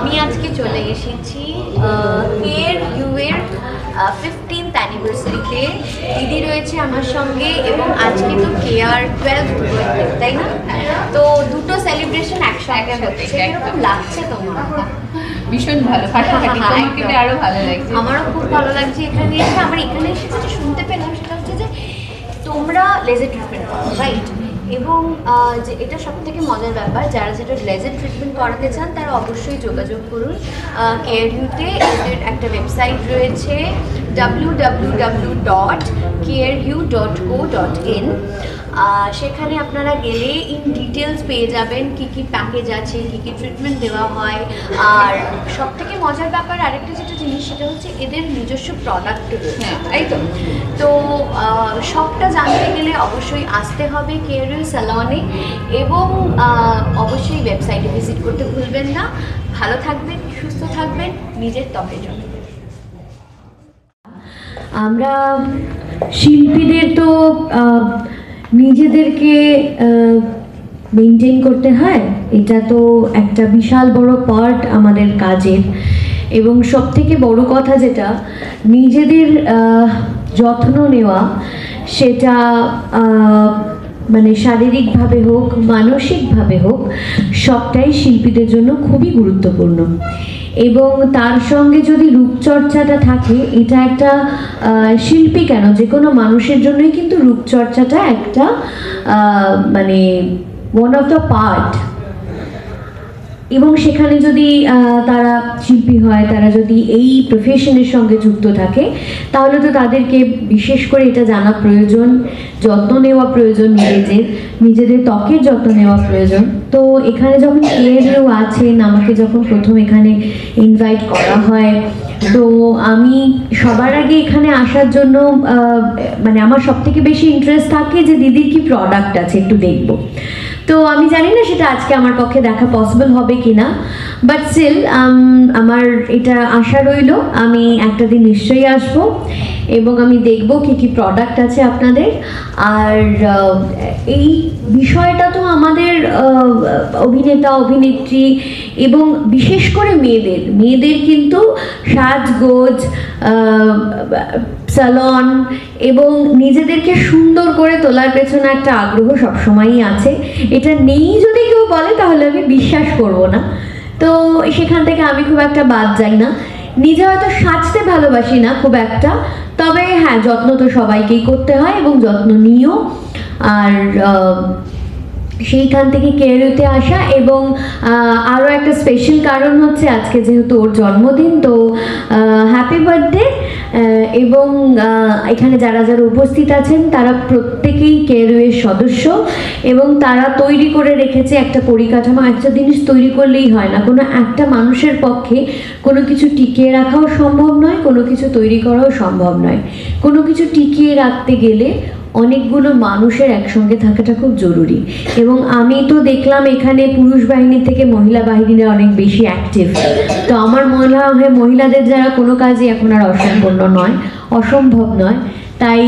আমি আজকে চলে এসেছি KRU এর 15th অ্যানিভার্সারিতে। দিদি রয়েছে আমার সঙ্গে এবং আজকে তো KR 12th বার্থডে, তাই না? তো দুটো সেলিব্রেশন একসঙ্গে হচ্ছে। কিরকম লাগছে তোমার? ভীষণ ভালো, ফাটাফাটি। তোমাকে আরো ভালো লাগছে। আমারও খুব ভালো লাগছে এখানে এসে। আমার এখানে এসে যেটা শুনতে পেলাম সেটা হচ্ছে যে তোমরা লেজার ট্রিটমেন্ট করো, রাইট? এবং যে এটা সবথেকে মজার ব্যাপার, যারা যেটা লেজার ট্রিটমেন্ট করাতে চান তারা অবশ্যই যোগাযোগ করুন। KRU-তে এদের একটা ওয়েবসাইট রয়েছে www.krU.co.in। সেখানে আপনারা গেলে ইন ডিটেলস পেয়ে যাবেন কী কী প্যাকেজ আছে, কী কী ট্রিটমেন্ট দেওয়া হয়। আর সবথেকে মজার ব্যাপার আরেকটা যেটা জিনিস সেটা হচ্ছে এদের নিজস্ব প্রোডাক্ট রয়েছে, তাই তো? তো সবটা জানতে গেলে অবশ্যই আসতে হবে KRU স্যালনে এবং অবশ্যই ওয়েবসাইটে ভিজিট করতে ভুলবেন না। ভালো থাকবেন, সুস্থ থাকবেন, নিজের ত্বকের জন্য। আমরা শিল্পীদের তো নিজেদেরকে মেনটেন করতে হয়, এটা তো একটা বিশাল বড় পার্ট আমাদের কাজের। এবং সবথেকে বড় কথা যেটা নিজেদের যত্ন নেওয়া, সেটা মানে শারীরিকভাবে হোক মানসিকভাবে হোক, সবটাই শিল্পীদের জন্য খুবই গুরুত্বপূর্ণ। এবং তার সঙ্গে যদি রূপচর্চাটা থাকে, এটা একটা শিল্পী কেন যে কোনো মানুষের জন্যই কিন্তু রূপচর্চাটা একটা মানে ওয়ান অফ দ্য পার্ট। এবং সেখানে যদি তারা শিল্পী হয়, তারা যদি এই প্রফেশনের সঙ্গে যুক্ত থাকে, তাহলে তো তাদেরকে বিশেষ করে এটা জানা প্রয়োজন, যত্ন নেওয়া প্রয়োজন, নিজেদের ত্বকের যত্ন নেওয়া প্রয়োজন। তো এখানে যখন KRU আছেন, আমাকে যখন প্রথম এখানে ইনভাইট করা হয়, তো আমি সবার আগে এখানে আসার জন্য মানে আমার সবথেকে বেশি ইন্টারেস্ট থাকে যে দিদির কি প্রোডাক্ট আছে একটু দেখবো। তো আমি জানি না সেটা আজকে আমার পক্ষে দেখা পসিবল হবে কিনা, বাট স্টিল আমার এটা আশা রইল। আমি একটা দিন নিশ্চয়ই আসবো এবং আমি দেখব কি কি প্রোডাক্ট আছে আপনাদের। আর এই বিষয়টা তো আমাদের অভিনেতা অভিনেত্রী এবং বিশেষ করে মেয়েদের কিন্তু সাজগোজ, স্যালন এবং নিজেদেরকে সুন্দর করে তোলার পেছনে একটা আগ্রহ সবসময়ই আছে। এটা নেই যদি কেউ বলে তাহলে আমি বিশ্বাস করব না। তো সেখান থেকে আমি খুব একটা বাদ যাই না। নিজে হয়তো সাজতে ভালোবাসি না খুব একটা, তবে হ্যাঁ, যত্ন তো সবাইকেই করতে হয় এবং যত্ন নিও। আর সেইখান থেকে KRU-তে আসা। এবং আরও একটা স্পেশাল কারণ হচ্ছে আজকে যেহেতু ওর জন্মদিন, তো হ্যাপি বার্থডে। এবং এখানে যারা যারা উপস্থিত আছেন তারা প্রত্যেকেই KRU-এর সদস্য এবং তারা তৈরি করে রেখেছে একটা পরিকাঠামো। একটা জিনিস তৈরি করলেই হয় না, কোনো একটা মানুষের পক্ষে কোনো কিছু টিকিয়ে রাখাও সম্ভব নয়, কোনো কিছু তৈরি করাও সম্ভব নয়। কোনো কিছু টিকিয়ে রাখতে গেলে অনেকগুলো মানুষের একসঙ্গে থাকাটা খুব জরুরি। এবং আমি তো দেখলাম এখানে পুরুষ বাহিনী থেকে মহিলা বাহিনীরা অনেক বেশি অ্যাক্টিভ। তো আমার মনে হয় মহিলাদের যারা কোনো কাজই এখন আর অসম্ভব নয়। তাই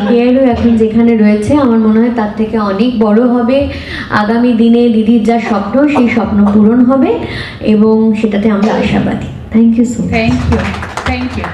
KRU এখন যেখানে রয়েছে আমার মনে হয় তার থেকে অনেক বড় হবে। আগামী দিনে দিদির যা স্বপ্ন, সেই স্বপ্ন পূরণ হবে এবং সেটাতে আমরা আশাবাদী। Thank you so much. Thank you.